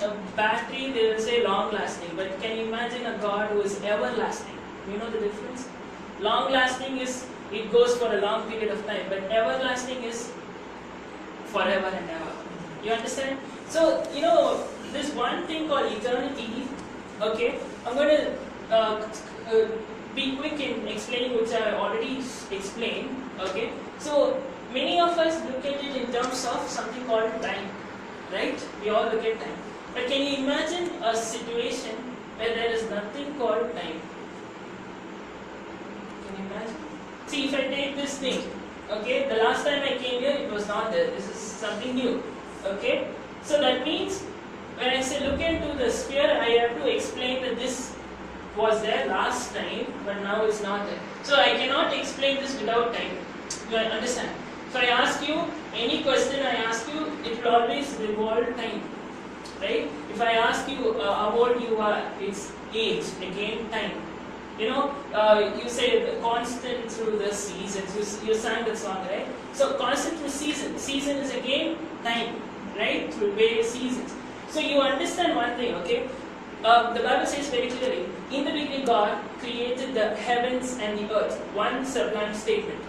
a battery, they will say long lasting. But can you imagine a God who is everlasting? You know the difference? Long lasting is, it goes for a long period of time, but everlasting is forever and ever. You understand? So, this one thing called eternity, okay, I'm going to be quick in explaining, which I already explained, okay. So, many of us look at it in terms of something called time, right? We all look at time. But can you imagine a situation where there is nothing called time? Can you imagine? See, if I take this thing, okay, the last time I came here, it was not there. This is something new, okay. So that means, when I say look into the sphere, I have to explain that this was there last time, but now it's not there. So I cannot explain this without time. You understand? So I ask you, any question I ask you, it will always revolve time, right? If I ask you how old you are, it's age, again time. You say the constant through the seasons. You sang that song, right? So constant through season. Season is again time, right? Through various seasons. So you understand one thing, okay? The Bible says very clearly, in the beginning God created the heavens and the earth. One sublime statement,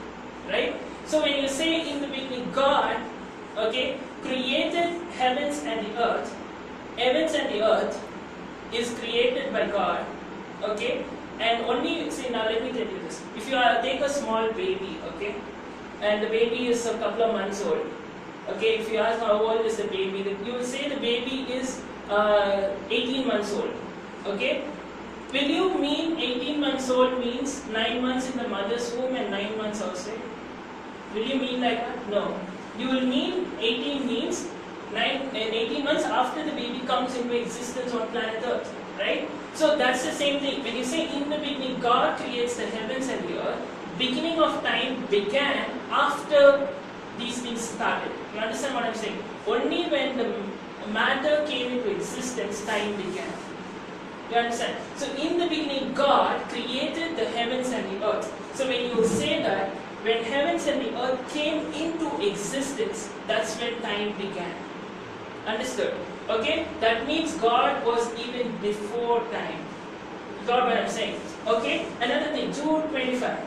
right? So when you say in the beginning God, okay, created heavens and the earth is created by God, okay? And only, see, now let me tell you this. If you take a small baby, okay, and the baby is a couple of months old, okay, if you ask how old is the baby, you will say the baby is 18 months old, okay? Will you mean 18 months old means 9 months in the mother's womb and 9 months outside? Will you mean like that? No. You will mean 18 means 18 months after the baby comes into existence on planet Earth, right? So that's the same thing. When you say in the beginning God creates the heavens and the earth, beginning of time began after these things started. You understand what I'm saying? Only when the matter came into existence, time began. You understand? So in the beginning God created the heavens and the earth. So when you say that, when heavens and the earth came into existence, that's when time began. Understood? Okay? That means God was even before time. You got what I'm saying? Okay? Another thing, Jude 25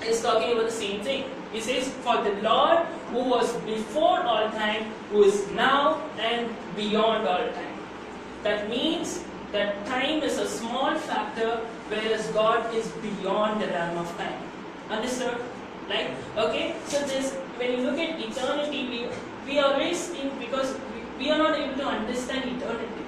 is talking about the same thing. He says, for the Lord who was before all time, who is now and beyond all time. That means that time is a small factor, whereas God is beyond the realm of time. Understood? Right? Okay? So this, when you look at eternity, we always think, because we are not able to understand eternity.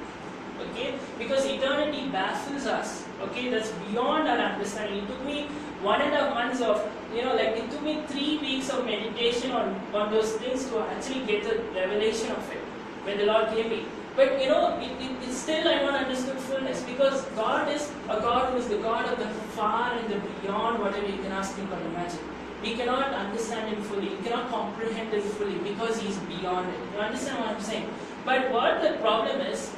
Okay? Because eternity baffles us. Okay? That's beyond our understanding. It took me 1.5 months of, it took me 3 weeks of meditation on those things to actually get the revelation of it, when the Lord gave me. But it's still I not understood fullness, because God is a God who is the God of the far and the beyond whatever you can ask, think or imagine. We cannot understand Him fully, we cannot comprehend Him fully, because He is beyond it. You understand what I'm saying? But what the problem is,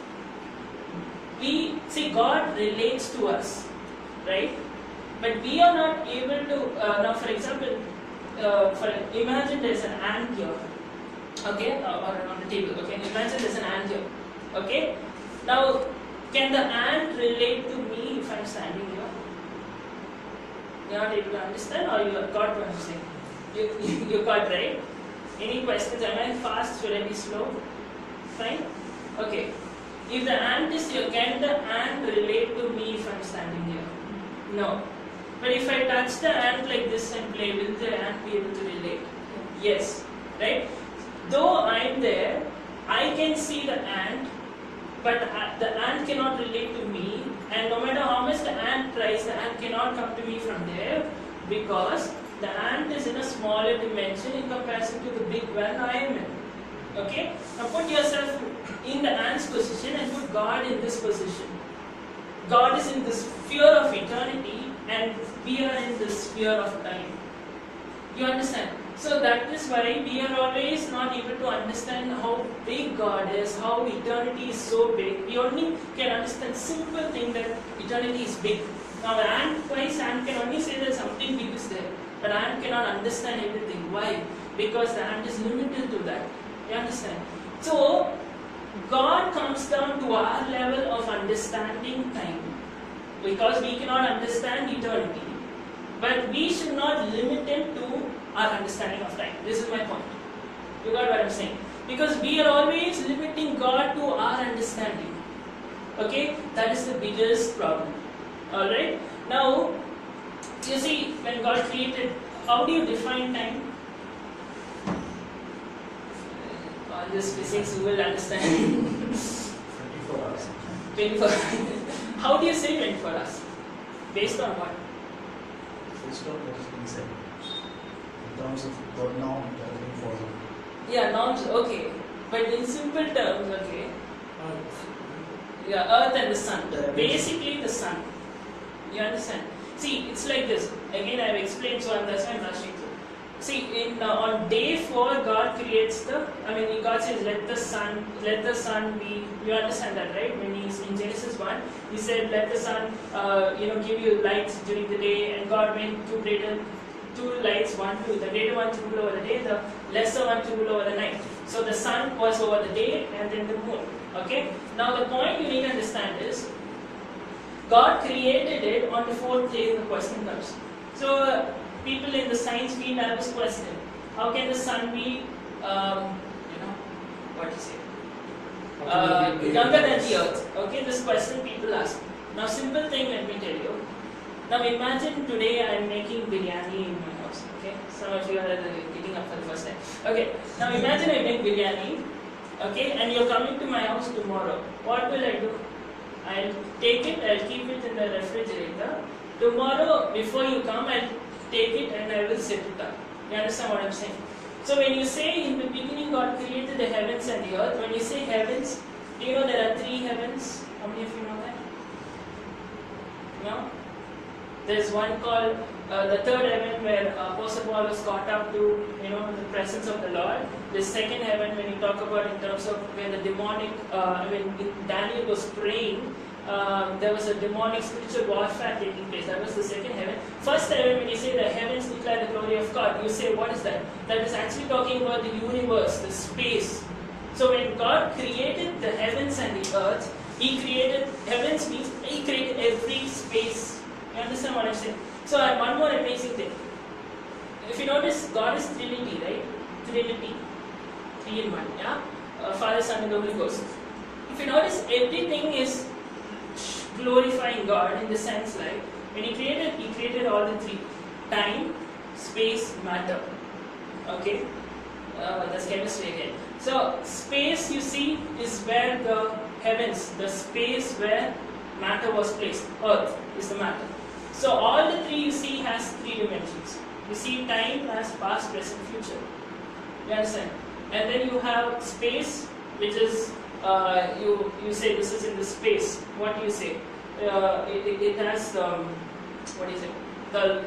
we see God relates to us, right? But we are not able to, now for example, imagine there's an ant here, okay, or on the table, okay, imagine there's an ant here, okay. Now, can the ant relate to me if I'm standing here? You're not able to understand, or you got what I'm saying? You got, right? Any questions? Am I fast? Should I be slow? Fine? Okay. If the ant is here, can the ant relate to me if I'm standing here? No. But if I touch the ant like this and play, will the ant be able to relate? Yes. Right? Though I'm there, I can see the ant, but the ant cannot relate to me, and no matter how much the ant tries, the ant cannot come to me from there, because the ant is in a smaller dimension in comparison to the big one I am in. Okay? Now put yourself in the ant's position and put God in this position. God is in the sphere of eternity and we are in the sphere of time. You understand? So that is why we are always not able to understand how big God is, how eternity is so big. We only can understand simple thing that eternity is big. Now ant-wise, ant can only say that something big is there. But ant cannot understand everything. Why? Because the ant is limited to that. You understand? So, God comes down to our level of understanding time, because we cannot understand eternity. But we should not limit it to our understanding of time. This is my point. You got what I'm saying? Because we are always limiting God to our understanding. Okay? That is the biggest problem. Alright? Now, you see, when God created, how do you define time? All this physics you will understand. 24 hours. 24 How do you say 24 hours? Based on what? Based on what has been said. In terms of the norm that has been followed. Yeah, norms, okay. But in simple terms, okay. Yeah, earth and the sun. Basically the sun. You understand? See, it's like this. Again, I've explained, so that's why I'm rushing through. See, on day 4, God creates God says, let the sun be. You understand that, right? When He's in Genesis 1, He said, let the sun, give you lights during the day, and God made two lights, the greater one to rule over the day, the lesser one to rule over the night. So the sun was over the day, and then the moon. Okay? Now the point you need to understand is, God created it on the 4th day. The question comes. So people in the science field have this question: how can the sun be, what do you say, younger than the earth? Okay, this question people ask. Now, simple thing, let me tell you. Now, imagine today I am making biryani in my house. Okay, some of you are getting up for the first time. Okay, now imagine I make biryani. Okay, and you're coming to my house tomorrow. What will I do? I'll take it, I'll keep it in the refrigerator. Tomorrow, before you come, I'll take it and I will set it up. You understand what I'm saying? So when you say in the beginning God created the heavens and the earth, when you say heavens, do you know there are 3 heavens? How many of you know that? No? There's one called the 3rd heaven where Apostle Paul was caught up to the presence of the Lord. The 2nd heaven, when you talk about in terms of where the demonic, when Daniel was praying, there was a demonic spiritual warfare taking place. That was the 2nd heaven. 1st heaven, when you say the heavens declare the glory of God, you say, what is that? That is actually talking about the universe, the space. So when God created the heavens and the earth, He created, heavens means He created every space. You understand what I'm saying? So one more amazing thing. If you notice, God is Trinity, right? Trinity. 3 in 1, yeah? Father, Son and the Holy Ghost. If you notice, everything is glorifying God in the sense like, when He created all the 3. Time, space, matter. Okay? That's chemistry again. So, space, you see, is where the heavens, the space where matter was placed. Earth is the matter. So, all the 3 you see has 3 dimensions. You see time as past, present, future. You understand? And then you have space, which is, you say this is in the space. What do you say? It has, what is it? The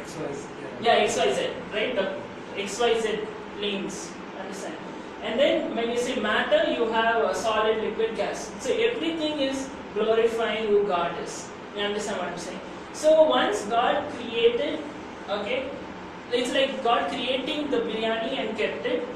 XYZ. Yeah, XYZ, right? The XYZ planes. Understand? And then when you say matter, you have a solid, liquid, gas. So everything is glorifying who God is. You understand what I'm saying? So once God created, okay, it's like God creating the biryani and kept it,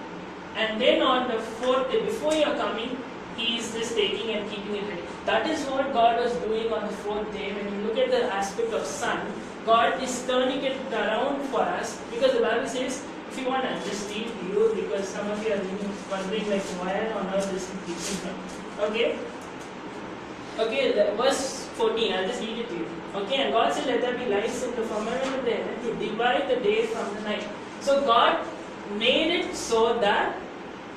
and then on the 4th day, before you are coming, He is just taking and keeping it ready. That is what God was doing on the 4th day. When you look at the aspect of sun, God is turning it around for us, because the Bible says, if you want to just read to you, because some of you are wondering like, why on earth this is teaching from. Okay? Okay, verse 14, I'll just read it to you. Okay, and God said, let there be lights in the firmament of the heaven to divide the day from the night. So God made it so that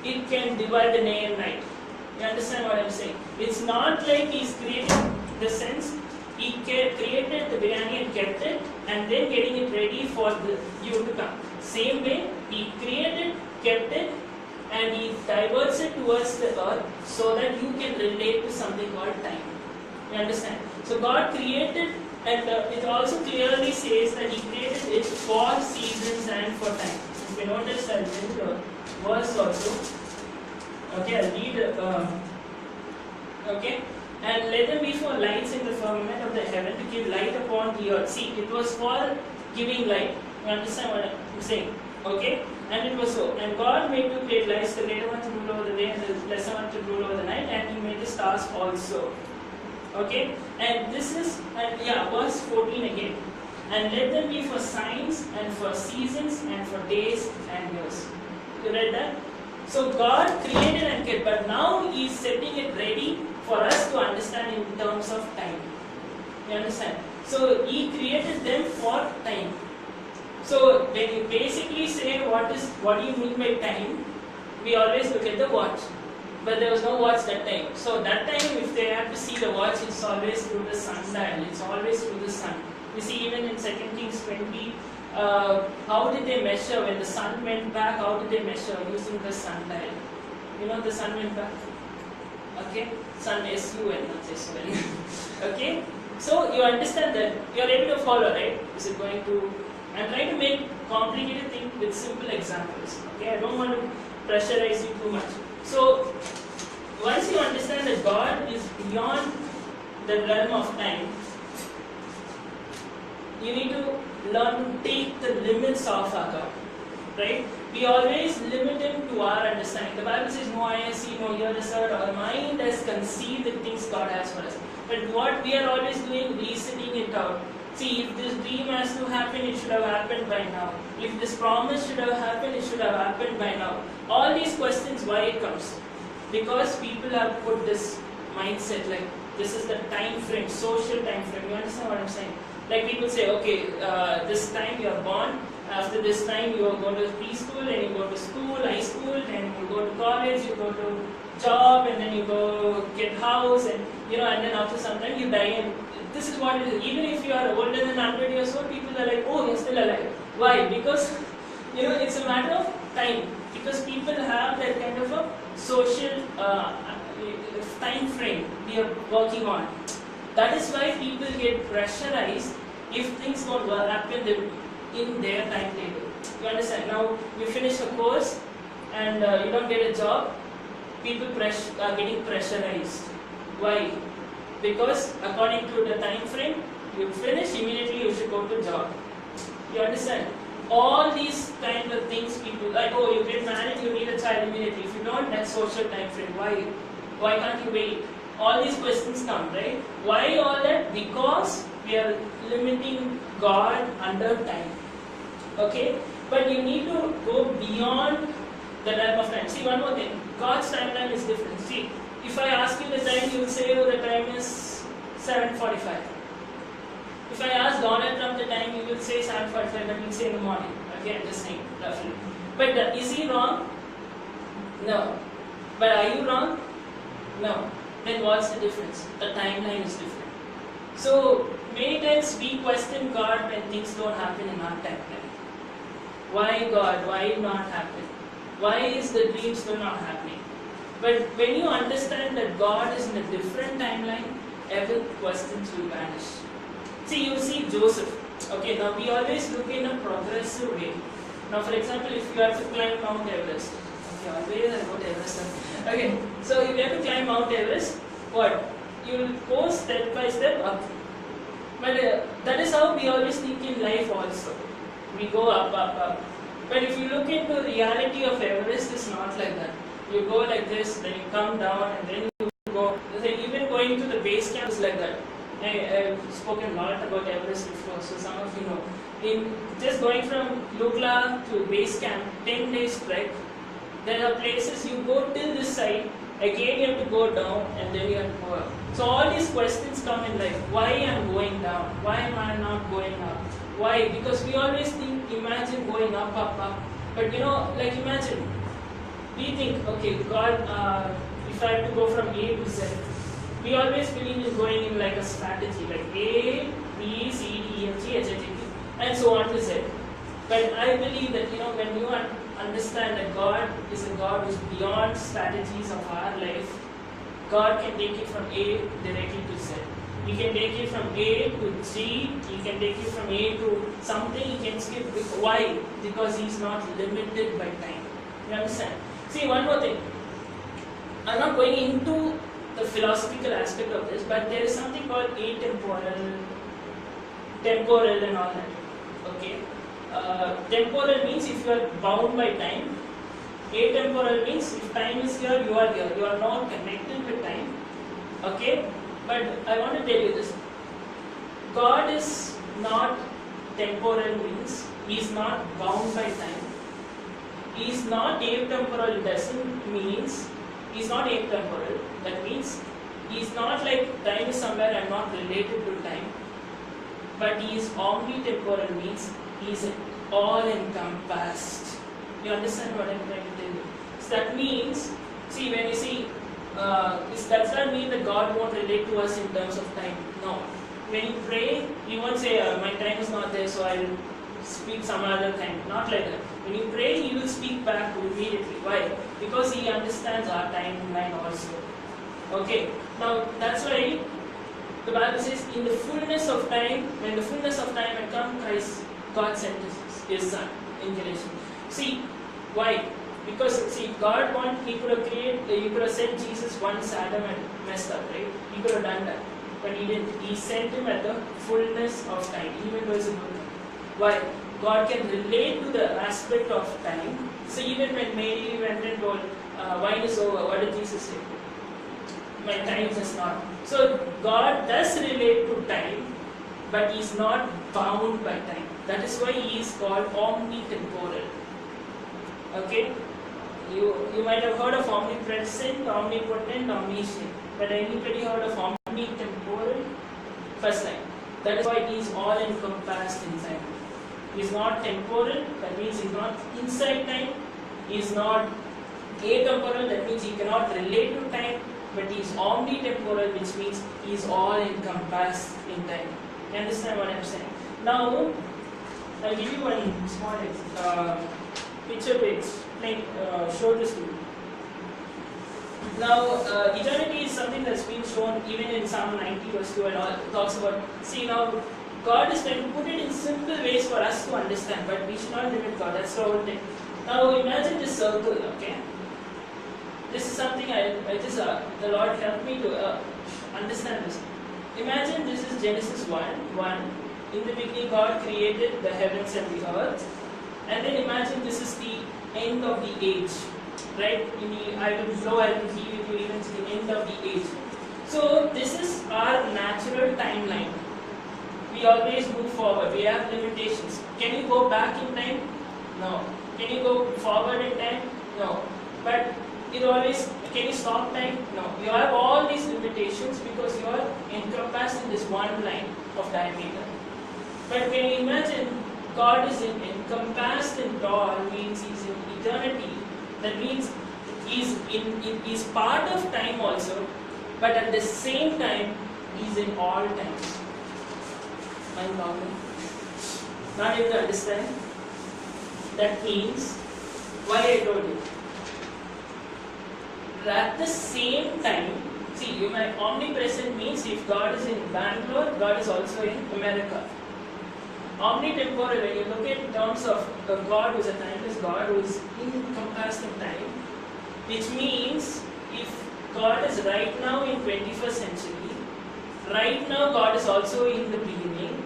it can divide the day and night. You understand what I'm saying? It's not like He's creating the sense, He created the biryani and kept it, and then getting it ready for you to come. Same way, He created, kept it, and He diverts it towards the earth so that you can relate to something called time. You understand? So God created, and it also clearly says that He created it for seasons and for time. If you notice, I'll read the verse also. Okay, I'll read. Okay, and let them be for lights in the firmament of the heaven to give light upon the earth. See, it was for giving light. You understand what I'm saying? Okay, and it was so. And God made 2 great lights, the greater one to rule over the day and the lesser one to rule over the night. And He made the stars also. Okay, and this is, and yeah, verse 14 again. And let them be for signs and for seasons and for days and years. You read that? So God created and kept, but now He is setting it ready for us to understand in terms of time. You understand? So He created them for time. So when you basically say what do you mean by time, we always look at the watch. But there was no watch that time. So that time, if they have to see the watch, it's always through the sundial. It's always through the sun. You see, even in 2 Kings 20, how did they measure when the sun went back? How did they measure using the sundial? You know the sun went back. Okay, sun S-U-N, not S-U-N. Okay, so you understand that you are able to follow, right? Is it going to? I'm trying to make complicated things with simple examples. Okay, I don't want to pressurize you too much. So, once you understand that God is beyond the realm of time, you need to learn to take the limits of our God. Right? We always limit Him to our understanding. The Bible says, no eye has seen, no ear has heard, our mind has conceived the things God has for us. But what we are always doing, reasoning it out. See, if this dream has to happen, it should have happened by now. If this promise should have happened, it should have happened by now. All these questions, why it comes? Because people have put this mindset, like this is the time frame, social time frame. You understand what I'm saying? Like people say, okay, this time you are born, after this time you are going to preschool, and you go to school, high school, and you go to college, you go to job, and then you go get house, and and then after some time you die. And this is what it is. Even if you are older than 100 years old, people are like, oh, you're still alive. Why? Because it's a matter of time. Because people have that kind of a social time frame we are working on. That is why people get pressurized if things don't happen in their timetable. You understand? Now you finish a course and you don't get a job. People are getting pressurized. Why? Because according to the time frame, you finish immediately. You should go to job. You understand? All these kind of things, people like, oh, you get married, you need a child immediately. If you don't, that's social time frame. Why? Why can't you wait? All these questions come, right? Why all that? Because we are limiting God under time. Okay? But you need to go beyond the realm of time. See, one more thing. God's timeline is different. See, if I ask you the time, you will say, oh, the time is 7:45. If I ask Donald Trump the time, he will say 7:45, but he will say in the morning. Okay, I'm just saying, roughly. But is he wrong? No. But are you wrong? No. Then what's the difference? The timeline is different. So, many times we question God when things don't happen in our timeline. Why God? Why not happen? Why is the dream still not happening? But when you understand that God is in a different timeline, every questions will vanish. See, you see Joseph. Okay, now we always look in a progressive way. Now, for example, if you have to climb Mount Everest, okay, always I go to Everest. Okay, so if you have to climb Mount Everest, what? You will go step by step up. But that is how we always think in life also. We go up, up, up. But if you look into the reality of Everest, it's not like that. You go like this, then you come down, and then you go. Even going to the base camp is like that. I've spoken a lot about Everest before, so some of you know. In just going from Lukla to base camp, 10 days trek, there are places you go till this side, again you have to go down, and then you have to go up. So all these questions come in life. Why am I going down? Why am I not going up? Why? Because we always think, imagine going up, up, up. But like imagine, we think, okay, God, if I have to go from A to Z, we always believe in going in like a strategy, like A, B, C, D, E, F, G, H, I, J, K, and so on to Z. But I believe that when you understand that God is a God who is beyond strategies of our life, God can take it from A directly to Z. He can take it from A to G, He can take it from A to something, He can skip. Why? Because He is not limited by time. You understand? See, one more thing. I'm not going into the philosophical aspect of this, but there is something called atemporal, temporal and all that. Okay? Temporal means if you are bound by time. Atemporal means if time is here, you are here. You are not connected with time. Okay? But I want to tell you this. God is not temporal, means He is not bound by time. He is not atemporal, doesn't means He is not atemporal. That means He is not like time is somewhere and not related to time. But He is omnitemporal, means He is all encompassed. You understand what I am trying to tell you? So that means, see, when you see, this does not mean that God won't relate to us in terms of time. No. When you pray, you won't say, my time is not there, so I will speak some other time. Not like that. When you pray, He will speak back immediately. Why? Because He understands our timeline also. Okay. Now, that's why the Bible says, in the fullness of time, when the fullness of time had come, Christ, God sent His Son in Galatians. See, why? Because, see, God wanted, He could have sent Jesus once Adam had messed up, right? He could have done that. But He didn't. He sent Him at the fullness of time, even though it's a good thing. Why? God can relate to the aspect of time. So even when Mary went and told, wine is over, what did Jesus say? My time is not. So God does relate to time, but He is not bound by time. That is why He is called omnitemporal. Okay? You might have heard of omnipresent, omnipotent, omniscient. But anybody heard of omnitemporal? First time. That is why He is all encompassed in time. He is not temporal, that means He is not inside time. He is not atemporal, that means He cannot relate to time. But He is omnitemporal, which means He is all encompassed in time. You understand what I am saying? Now, I'll give you one small picture to explain, show this to you. Now, eternity is something that's been shown even in Psalm 90 verse 2 and all. It talks about, see now, God is trying to put it in simple ways for us to understand, but we should not limit God. That's the whole thing. Now, imagine this circle, okay? This is something the Lord helped me to understand this. Imagine this is Genesis 1. In the beginning, God created the heavens and the earth. And then imagine this is the end of the age. Right? I will be with you even to the end of the age. So, this is our natural timeline. We always move forward. We have limitations. Can you go back in time? No. Can you go forward in time? No. But can you stop time? No. You have all these limitations because you are encompassed in this one line of diameter. But can you imagine God is encompassed in tall, means He's in eternity. That means He's part of time also, but at the same time, He's in all times. Mind-boggling. Not able to understand? That means, why I told you? At the same time, see, omnipresent means if God is in Bangalore, God is also in America. Omnitemporal, when you look at in terms of a God who is a timeless God, who is encompassed in time, which means if God is right now in 21st century, right now God is also in the beginning,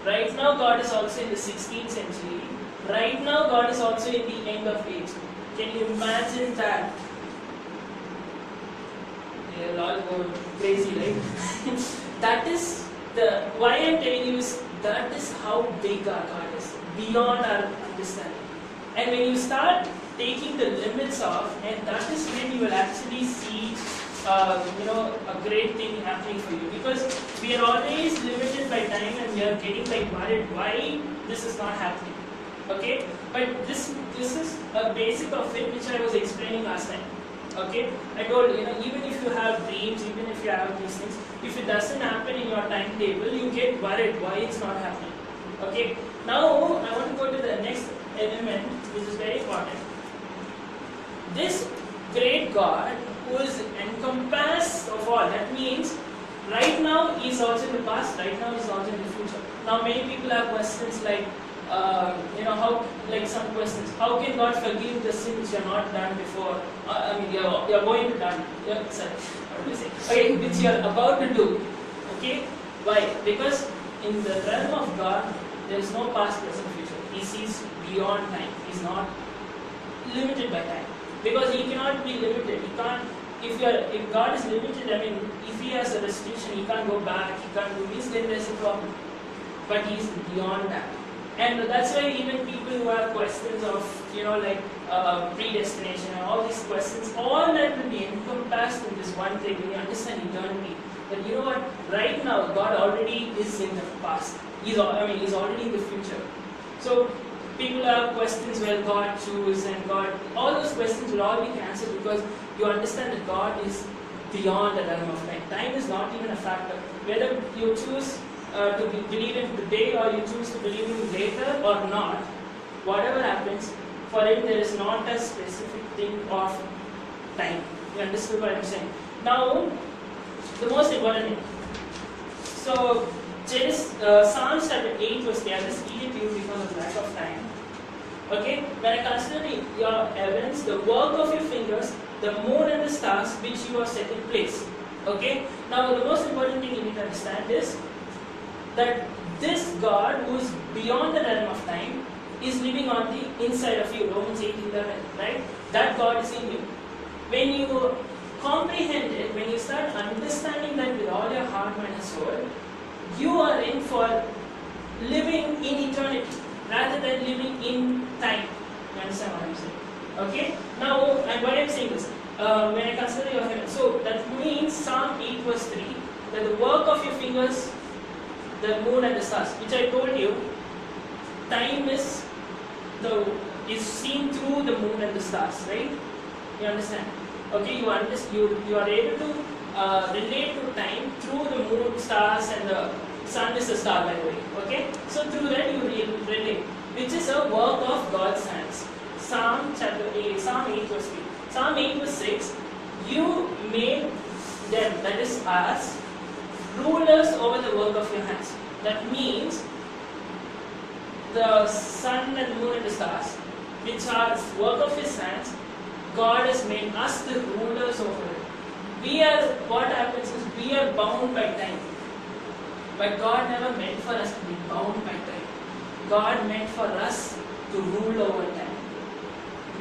right now God is also in the 16th century, right now God is also in the end of age. Can you imagine that? They'll all go crazy, right? That is why I am telling you is that is how big our God is, beyond our understanding. And when you start taking the limits off, and that is when you will actually see a great thing happening for you. Because we are always limited by time and we are getting worried why this is not happening. Okay? But this is a basic of it which I was explaining last time. Okay? I told you, even if you have dreams, even if you have these things, if it doesn't happen in your timetable, you get worried why it's not happening. Okay? Now, I want to go to the next element which is very important. This great God who is encompassed of all, that means right now He is also in the past, right now He is also in the future. Now, many people have questions like, some questions. How can God forgive the sins you have not done before? You are going to done. Okay, which you are about to do. Okay, why? Because in the realm of God, there is no past, present, future. He sees beyond time. He is not limited by time. Because He cannot be limited. He can't if God is limited, I mean, if He has a restriction, He can't go back, He can't do this, then there's a problem. But He is beyond that. And that's why even people who have questions of, like predestination and all these questions, all that will be encompassed in this one thing when you understand eternity. That you know what, right now God already is in the past. He's already in the future. So people have questions where God choose and God, all those questions will all be answered because you understand that God is beyond the realm of time. Time is not even a factor. Whether you choose to believe in today or you choose to believe in later or not, whatever happens, for it there is not a specific thing of time. You understood what I'm saying? Now, the most important thing. So, Psalms chapter 8 verse 10, I'll just read it to you because of lack of time. Okay, when I consider your heavens, the work of your fingers, the moon and the stars which you have set in place. Okay, now the most important thing you need to understand is that this God who is beyond the realm of time is living on the inside of you. Romans 8:11, right? That God is in you. When you comprehend it, when you start understanding that with all your heart, mind and soul, you are in for living in eternity rather than living in time. You understand what I'm saying? Okay? Now, and what I'm saying is, when I consider your heaven, so that means Psalm 8 verse 3, that the work of your fingers, the moon and the stars, which I told you, time is seen through the moon and the stars, right? You understand? Okay, you are able to relate to time through the moon, stars, and the sun is a star, by the way. Okay, so through that you relate, which is a work of God's hands. Psalm 8 verse 3. Psalm 8 verse 6. You made them, that is us, rulers over the work of your hands. That means the sun and moon and the stars, which are work of His hands, God has made us the rulers over it. What happens is we are bound by time. But God never meant for us to be bound by time. God meant for us to rule over time.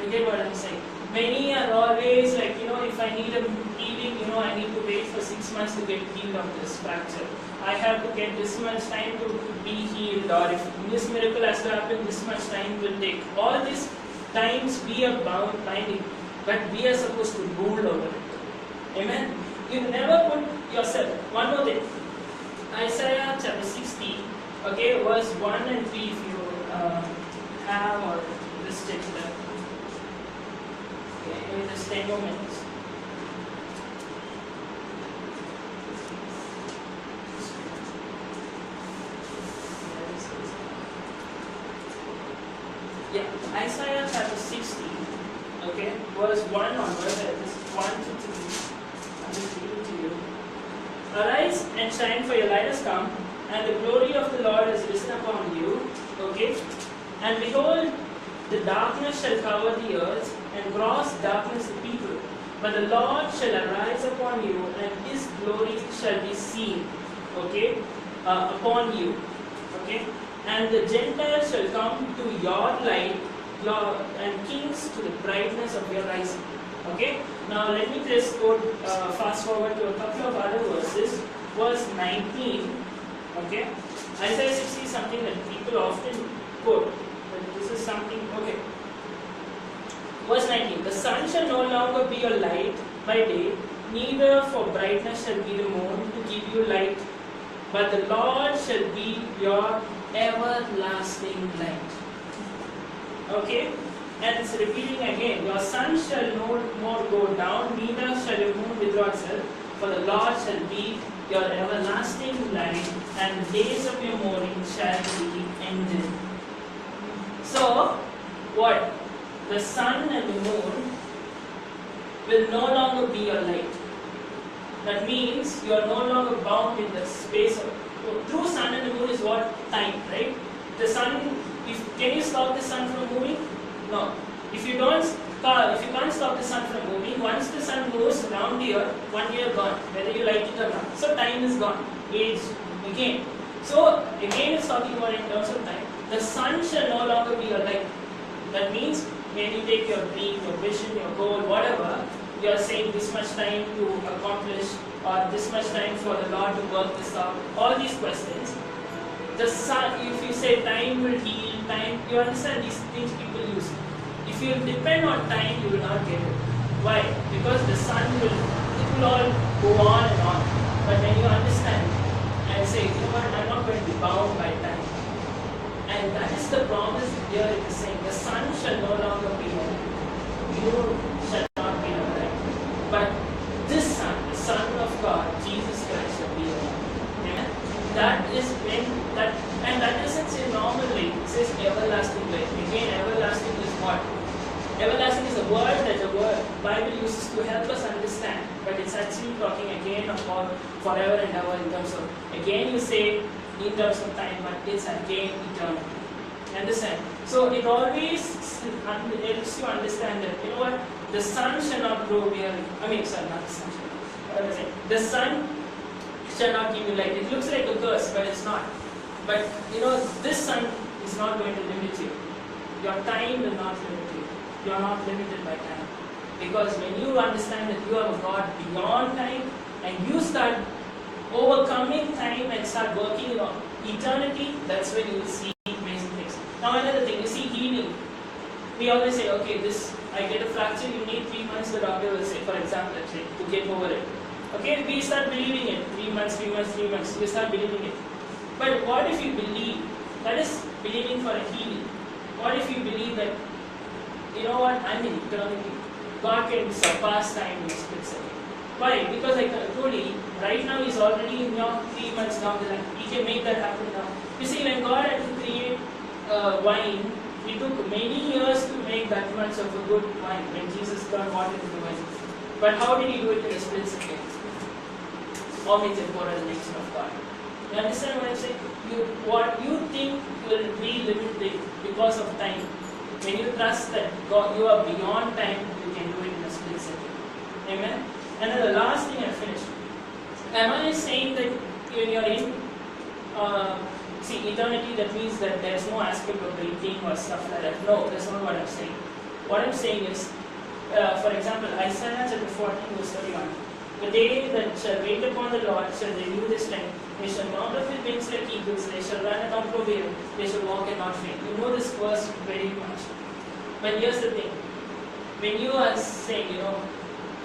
You get what I'm saying? Many are always like, if I need a healing, I need to wait for 6 months to get healed of this fracture. I have to get this much time to be healed, or if this miracle has to happen, this much time will take. All these times we are binding, but we are supposed to rule over it. Amen? You never put yourself. One more thing. Isaiah chapter 60, okay, verse 1 and 3, if you have, or just check it out. Okay, just 10 more minutes. Yeah, Isaiah chapter 60, okay, verse 1 onwards, just 1 to 3. I'll just read it to you. Arise and shine, for your light has come, and the glory of the Lord has risen upon you. Okay? And behold, the darkness shall cover the earth, and gross darkness the people. But the Lord shall arise upon you, and His glory shall be seen. Okay? Upon you. Okay? And the Gentiles shall come to your light, and kings to the brightness of your rising. Okay? Now let me just go fast forward to a couple of other verses. Verse 19. Okay? Isaiah 60 is something that people often quote. But this is something, okay. Verse 19. The sun shall no longer be your light by day, neither for brightness shall be the moon to give you light, but the Lord shall be your everlasting light. Okay? And it's repeating again, your sun shall no more go down, neither shall your moon withdraw itself, for the Lord shall be your everlasting light, and the days of your mourning shall be ended. So, what? The sun and the moon will no longer be your light. That means you are no longer bound in the space of. Through sun and the moon is what? Time, right? The sun, can you stop the sun from moving? No. If you can't stop the sun from moving, once the sun moves around the earth, 1 year gone, whether you like it or not. So time is gone. Age again. So again it's talking about in terms of time. The sun shall no longer be your light. That means when you take your dream, your vision, your goal, whatever, you are saying this much time to accomplish, or this much time for the Lord to work this out, all these questions. The sun, if you say time will heal, time, you understand these things people use. If you depend on time, you will not get it. Why? Because the sun will, it will all go on and on. But when you understand and say, you know what, I'm not going to be bound by time. And that is the promise here it is saying, the sun shall no longer be on you shall not be on time. But this Son, the Son of God, Jesus Christ, shall be on. Amen? That is when, and that doesn't say normally, it says everlasting life. Again, everlasting is what? Everlasting is a word that the Bible uses to help us understand, but it's actually talking again about forever and ever in terms of, again you say in terms of time, but it's again eternal. Understand? So it always helps you understand that, you know what, the sun shall not grow weary. Not the sun. What am I saying? The sun shall not give you light. It looks like a curse, but it's not. But you know, this sun is not going to limit you. Your time will not limit you. You are not limited by time. Because when you understand that you are a God beyond time, and you start overcoming time and start working on eternity, that's when you will see amazing things. Now another thing, you see healing. We always say, okay, this, I get a fracture, you need 3 months, the doctor will say, for example, let's say, to get over it. Okay, we start believing it. 3 months, 3 months, 3 months, we start believing it. But what if you believe? That is believing for a healing. What if you believe that, you know what, I'm in eternity. God can surpass time in a split second. Why? Because I told you, right now He's already in your 3 months down the line. He can make that happen now. You see, when God had to create wine, it took many years to make that much of a good wine when Jesus turned water into wine. But how did He do it in a split second? Omnipotent nature of God. You understand what I'm saying? What you think will be limited because of time. When you trust that God, you are beyond time, you can do it in a split second. Amen? And then the last thing I finished. Am I saying that when you're in eternity, that means that there's no aspect of waiting or stuff like that? No, that's not what I'm saying. What I'm saying is, for example, Isaiah chapter 14 verse 31. The day that shall wait upon the Lord shall renew their strength. They shall mount up with wings like eagles. They shall run and not grow weary. They shall walk and not faint. You know this verse very much. But here's the thing. When you are saying, you know,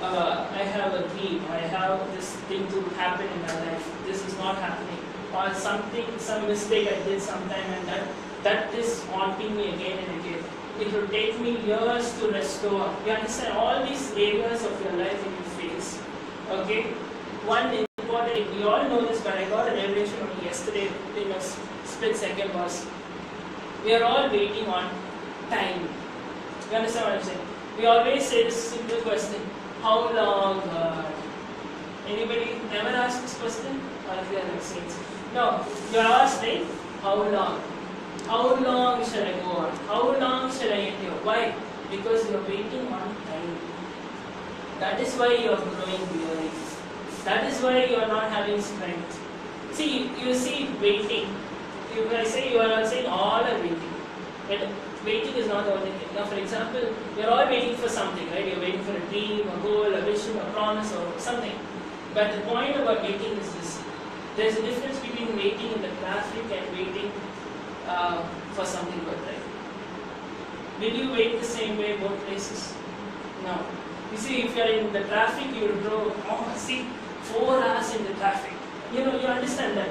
I have a dream, I have this thing to happen in my life, this is not happening, or something, some mistake I did sometime, and that is haunting me again and again. It will take me years to restore. You understand all these areas of your life that you face. Okay? One important thing, we all know this, but I got a revelation only yesterday in a split second was, we are all waiting on time. You understand what I'm saying? We always say this simple question, how long, God? Anybody ever asked this question? Or if you are like saints? No, you are asked, right? How long? How long shall I go on? How long shall I endure? Why? Because you are waiting on time. That is why you are growing weary. That is why you are not having strength. See, you see waiting. If I say you are saying all are waiting. But waiting is not the only thing. Now, for example, we are all waiting for something, right? You're waiting for a dream, a goal, a vision, a promise, or something. But the point about waiting is this. There's a difference between waiting in the traffic and waiting for something good, right? Will you wait the same way both places? No. You see, if you're in the traffic, you will go, 4 hours in the traffic. You know, you understand that.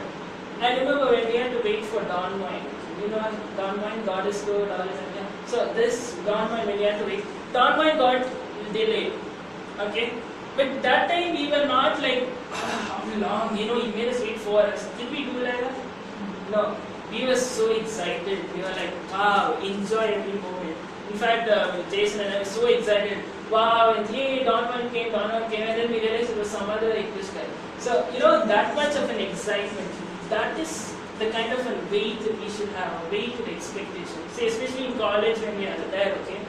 I remember when we had to wait for dawn wine. You know, dawn wine, God is good, all is yeah. So this dawn wine, when we had to wait, dawn wine got delayed. Okay? But that time we were not like, how long, you know, he made us wait 4 hours. Did we do like that? No. We were so excited. We were like, wow, enjoy every moment. In fact, Jason and I were so excited. Wow, and hey, dawn one came, and then we realized it was some other English guy. So, you know, that much of an excitement. That is the kind of a weight that we should have, a weight of expectation. See, especially in college when we are there, okay?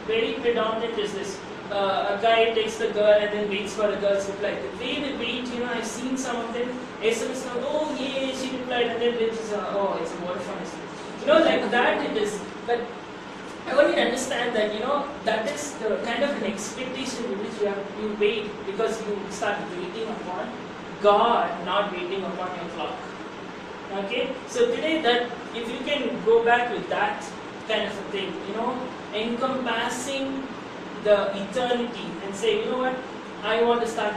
Very predominant is this. A guy takes the girl and then waits for the girl's reply. The way they wait, you know, I've seen some of them, SMS, oh yeah, she replied, and then it's, oh, it's a word from us. You know, like that it is. But I want you to understand that, that is the kind of an expectation with which you wait, because you start waiting upon God, not waiting upon your clock. Okay? So today, that if you can go back with that kind of a thing, encompassing the eternity and say, you know what, I want to start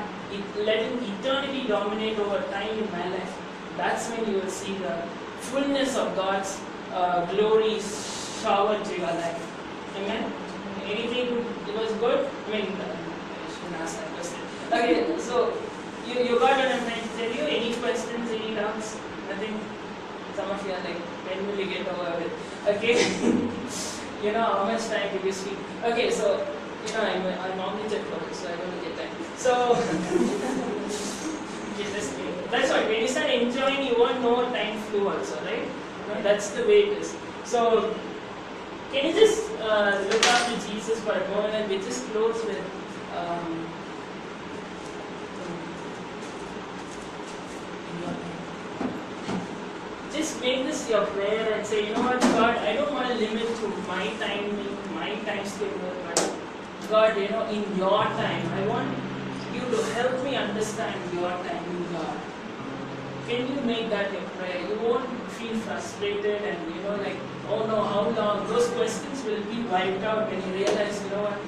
letting eternity dominate over time in my life. That's when you will see the fullness of God's glory showered to your life. Amen? Anything, it was good? I mean, I shouldn't ask that question. Okay, so you got what I'm trying to tell you? Any questions, any doubts? Nothing? Some of you are like, when will you get over it? Okay? How much time did you speak? Okay, so, I'm omnipotent, so I don't get time. So, that's why when you start enjoying, you won't know time flew also, right? That's the way it is. So, can you just look after Jesus for a moment, and we just close with just make this your prayer and say, you know what, God, I don't want to limit to my timing, my time schedule, but God, in your time, I want you to help me understand your timing, God. Can you make that your prayer? You won't feel frustrated and, like, oh no, how long? Those questions will be wiped out when you realize, you know what,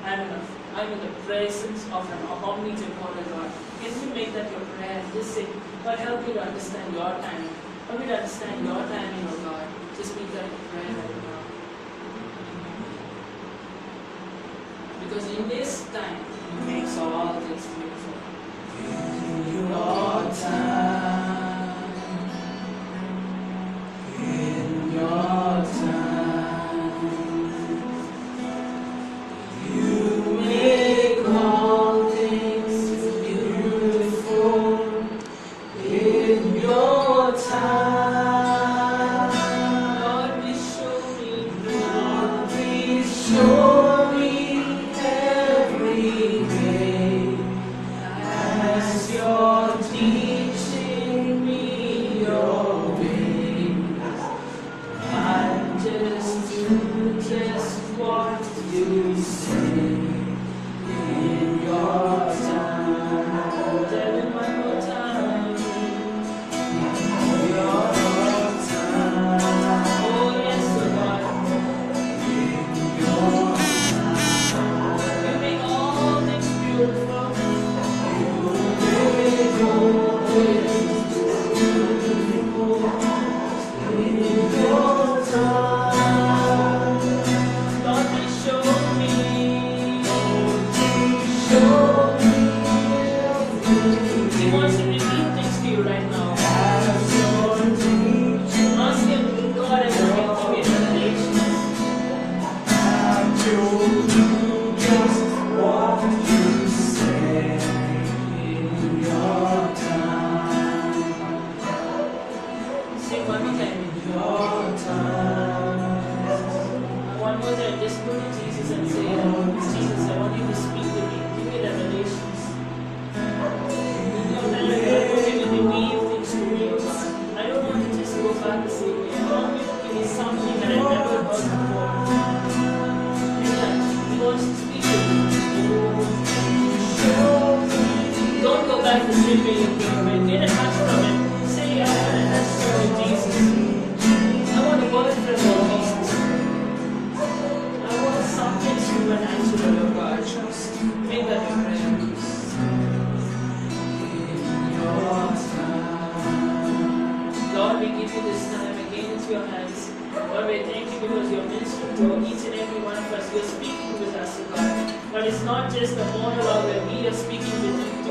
I'm in the presence of an omnipotent God. Can you make that your prayer and just say, God, help me to understand your timing. Help me to understand your timing, oh God. Just make that your prayer right now. Because in this time, He makes all things beautiful. In your time, in your time, you make all things beautiful. In your time, Lord, please show me, Lord, please show me every day as you're teaching me your ways. I just do just what you say. In your time, tell me one more time. In your time, oh yes, oh God. In your time, you make all things beautiful. You make all things beautiful. In your time, Lord, please show me. Show me. He wants to reveal things to you right now. Ask Him, God, I want to give me a revelation. Just what you say in your time. Sing one more time. In your time. One more time. Just go to Jesus and say, Jesus, I want you to speak to me. Give me revelations. In your time, I want you to reveal things to me, God. I don't want to just go back the same way. I want you to give me something that I never heard before. He wants to speak to you. Don't go back the same way you came. Get a touch from Him. Say, I want a touch from Jesus. I want a word from Jesus. I want something supernatural, oh God. Make that your prayer. In your time. Lord, we give you this time again into your hands. Lord, we thank you because you're ministering to each and every one of us. You're speaking with us, oh God. But it's not just a monologue where we are speaking to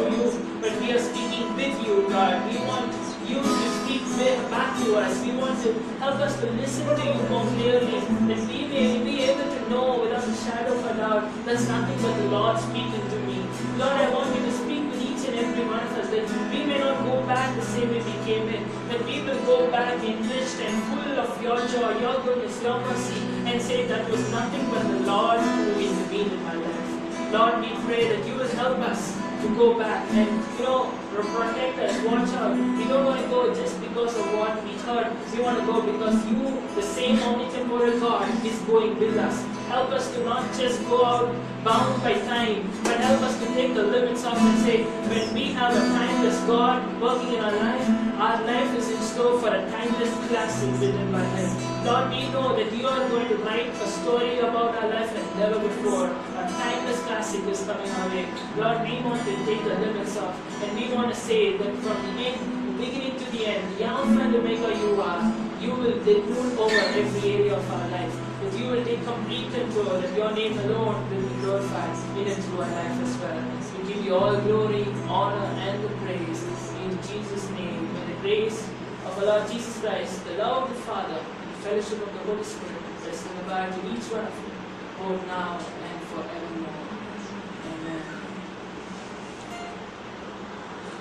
you, but we are speaking with you, God. We want you to speak back to us. We want to help us to listen to you more clearly, that we may be able to know without a shadow of a doubt there's nothing but the Lord speaking to me. Lord, I want you to speak with each and every one of us, that we may not go back the same way we came in, that we will go back enriched and full of your joy, your goodness, your mercy, and say that was nothing but the Lord who intervened in my life. Lord, we pray that you will help us to go back and, protect us, watch out. We don't want to go just because of what we heard. We want to go because you, the same omnitemporal God, is going with us. Help us to not just go out bound by time, but help us to take the limits off and say, when we have a timeless God working in our life is in store for a timeless classic written by Him. Lord, we know that you are going to write a story about our life like never before. A timeless classic is coming our way. Lord, we want to take the limits off, and we want to say that from the beginning to the end, the Alpha and Omega you are, you will rule over every area of our life. That you will take complete control, that your name alone will be glorified in and through our life as well. We give you all glory, honor, and the praise. In Jesus' name, may the grace of our Lord Jesus Christ, the love of the Father, and the fellowship of the Holy Spirit rest and abide with each one of you, both now and forevermore. Amen.